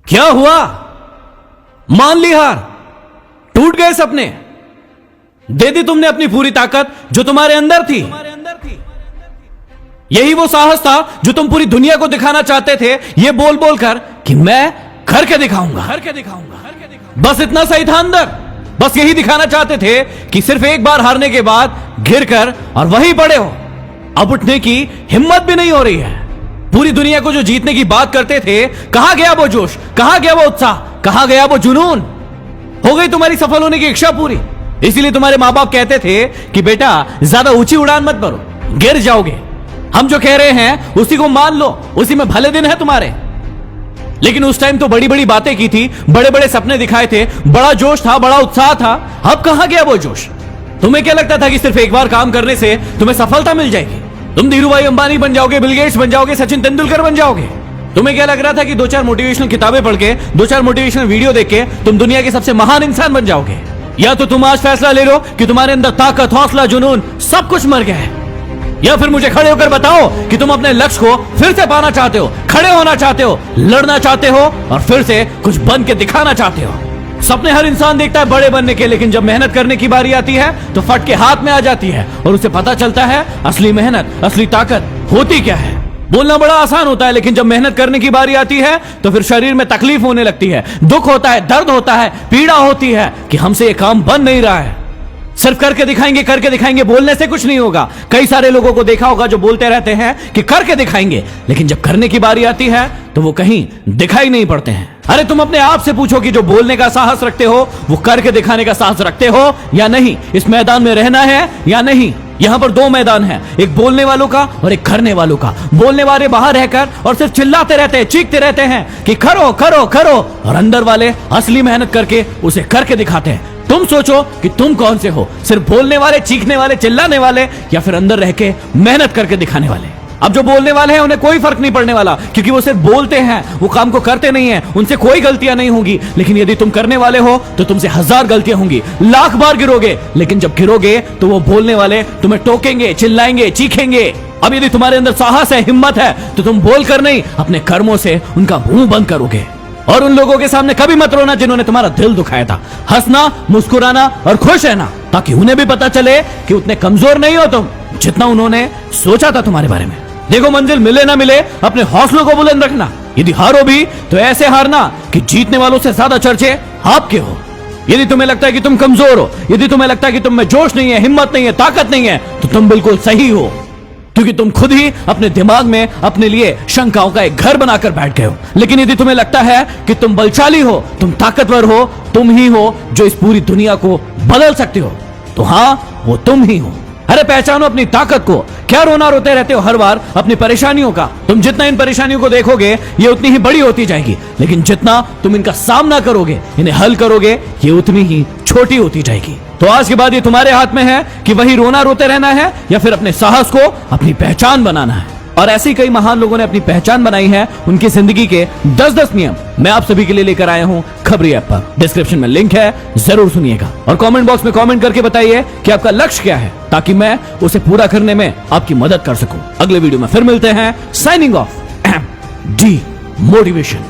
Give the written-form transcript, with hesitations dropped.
क्या हुआ? मान ली हार, टूट गए सपने, दे दी तुमने अपनी पूरी ताकत जो तुम्हारे अंदर थी। यही वो साहस था जो तुम पूरी दुनिया को दिखाना चाहते थे, ये बोल बोल कर कि मैं करके दिखाऊंगा। बस इतना सही था अंदर, बस यही दिखाना चाहते थे कि सिर्फ एक बार हारने के बाद गिर कर और वहीं पड़े हो। अब उठने की हिम्मत भी नहीं हो रही है। पूरी दुनिया को जो जीतने की बात करते थे, कहां गया वो जोश, कहां गया वो उत्साह, कहां गया वो जुनून? हो गई तुम्हारी सफल होने की इच्छा पूरी। इसीलिए तुम्हारे मां बाप कहते थे कि बेटा ज्यादा ऊंची उड़ान मत भरो, गिर जाओगे। हम जो कह रहे हैं उसी को मान लो, उसी में भले दिन है तुम्हारे। लेकिन उस टाइम तो बड़ी बड़ी बातें की थी, बड़े बड़े सपने दिखाए थे, बड़ा जोश था, बड़ा उत्साह था। अब कहां गया वो जोश? तुम्हें क्या लगता था कि सिर्फ एक बार काम करने से तुम्हें सफलता मिल जाएगी? तुम धीरूभाई अंबानी बन जाओगे, बिल गेट्स बन जाओगे, सचिन तेंदुलकर बन जाओगे? तुम्हें क्या लग रहा था कि 2-4 मोटिवेशनल किताबें पढ़ के, 2-4 मोटिवेशनल वीडियो देख के तुम दुनिया के सबसे महान इंसान बन जाओगे? या तो तुम आज फैसला ले लो कि तुम्हारे अंदर ताकत, हौसला, जुनून सब कुछ मर गया है, या फिर मुझे खड़े होकर बताओ कि तुम अपने लक्ष्य को फिर से पाना चाहते हो, खड़े होना चाहते हो, लड़ना चाहते हो और फिर से कुछ बन के दिखाना चाहते हो। सपने हर इंसान देखता है बड़े बनने के, लेकिन जब मेहनत करने की बारी आती है तो फट के हाथ में आ जाती है और उसे पता चलता है असली मेहनत, असली ताकत होती क्या है। बोलना बड़ा आसान होता है, लेकिन जब मेहनत करने की बारी आती है तो फिर शरीर में तकलीफ होने लगती है, दुख होता है, दर्द होता है, पीड़ा होती है कि हमसे ये काम बन नहीं रहा है। सिर्फ करके दिखाएंगे, बोलने से कुछ नहीं होगा। कई सारे लोगों को देखा होगा जो बोलते रहते हैं कि करके दिखाएंगे, लेकिन जब करने की बारी आती है तो वो कहीं दिखाई नहीं पड़ते हैं। अरे तुम अपने आप से पूछो कि जो बोलने का साहस रखते हो वो करके दिखाने का साहस रखते हो या नहीं? इस मैदान में रहना है या नहीं? यहां पर 2 मैदान हैं, एक बोलने वालों का और एक करने वालों का। बोलने वाले बाहर रहकर और सिर्फ चिल्लाते रहते हैं, चीखते रहते हैं कि करो करो करो, और अंदर वाले असली मेहनत करके उसे करके दिखाते हैं। तुम सोचो कि तुम कौन से हो, सिर्फ बोलने वाले, चीखने वाले, चिल्लाने वाले, या फिर अंदर रह के मेहनत करके दिखाने वाले? अब जो बोलने वाले हैं उन्हें कोई फर्क नहीं पड़ने वाला, क्योंकि वो सिर्फ बोलते हैं, वो काम को करते नहीं हैं, उनसे कोई गलतियां नहीं होंगी। लेकिन यदि तुम करने वाले हो तो तुमसे 1000 गलतियां होंगी, लाख बार गिरोगे, लेकिन जब गिरोगे तो वो बोलने वाले तुम्हें टोकेंगे, चिल्लाएंगे, चीखेंगे। अब यदि तुम्हारे अंदर साहस है, हिम्मत है, तो तुम बोलकर नहीं, अपने कर्मों से उनका मुंह बंद करोगे। और उन लोगों के सामने कभी मत रोना जिन्होंने तुम्हारा दिल दुखाया था। हंसना, मुस्कुराना और खुश रहना, ताकि उन्हें भी पता चले कि उतने कमजोर नहीं हो तुम जितना उन्होंने सोचा था तुम्हारे बारे में। देखो, मंजिल मिले ना मिले, अपने हौसलों को बुलंद रखना। यदि हारो भी तो ऐसे हारना कि जीतने वालों से ज्यादा चर्चे आपके हो। यदि तुम्हें लगता है कि तुम कमजोर हो, यदि तुम्हें लगता है कि तुम में जोश नहीं है, हिम्मत नहीं है, ताकत नहीं है, तो तुम बिल्कुल सही हो, क्योंकि तुम खुद ही अपने दिमाग में अपने लिए शंकाओं का एक घर बनाकर बैठ गए हो। लेकिन यदि तुम्हें लगता है कि तुम बलशाली हो, तुम ताकतवर हो, तुम ही हो जो इस पूरी दुनिया को बदल सकते हो, तो हां, वो तुम ही हो। अरे पहचानो अपनी ताकत को। क्या रोना रोते रहते हो हर बार अपनी परेशानियों का? तुम जितना इन परेशानियों को देखोगे ये उतनी ही बड़ी होती जाएगी, लेकिन जितना तुम इनका सामना करोगे, इन्हें हल करोगे, ये उतनी ही छोटी होती जाएगी। तो आज के बाद ये तुम्हारे हाथ में है कि वही रोना रोते रहना है या फिर अपने साहस को अपनी पहचान बनाना है। और ऐसी कई महान लोगों ने अपनी पहचान बनाई है, उनकी जिंदगी के 10-10 नियम मैं आप सभी के लिए लेकर आया हूं खबरी ऐप पर। डिस्क्रिप्शन में लिंक है, जरूर सुनिएगा। और कमेंट बॉक्स में कमेंट करके बताइए कि आपका लक्ष्य क्या है, ताकि मैं उसे पूरा करने में आपकी मदद कर सकूं। अगले वीडियो में फिर मिलते हैं। Signing off, D motivation.